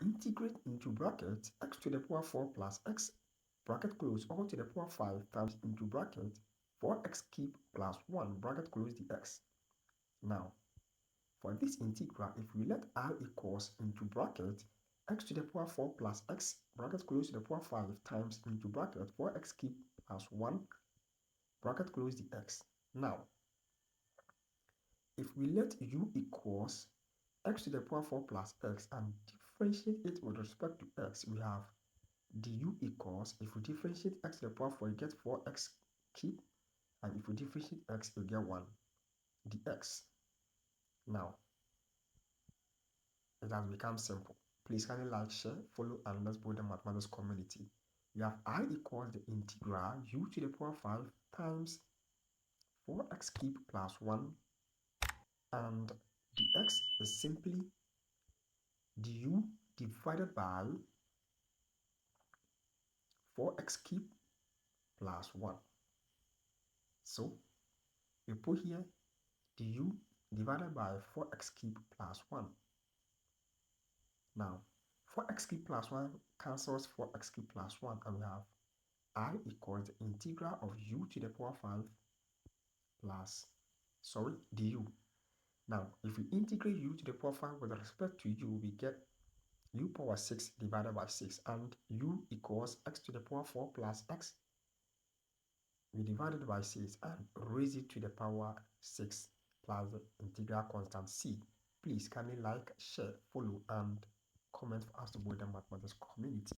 integrate into bracket x to the power 4 plus x bracket close all to the power 5 times into bracket 4x cube plus 1 bracket close the x. Now, for this integral, if we let I equals into bracket x to the power 4 plus x bracket close to the power 5 times into bracket 4x cube plus 1 bracket close the x. Now, if we let u equals x to the power 4 plus x and differentiate it with respect to x, we have du equals, if we differentiate x to the power 4, you get 4x cube, and if we differentiate x, you get 1 dx. Now, it has become simple. Please kindly like, share, follow, and let's build the mathematics community. We have I equals the integral u to the power 5 times 4x cube plus 1, and dx is simply du divided by 4x cube plus 1. So we put here du divided by 4x cube plus 1. Now 4x cube plus 1 cancels 4x cube plus 1, and we have I equals the integral of u to the power 5 plus du. Now if we integrate u to the power 5 with respect to u, we get u power 6 divided by 6, and u equals x to the power 4 plus x. We divide it by 6 and raise it to the power 6 plus the integral constant c. Please kindly like, share, follow, and comment for us to build the mathematics community.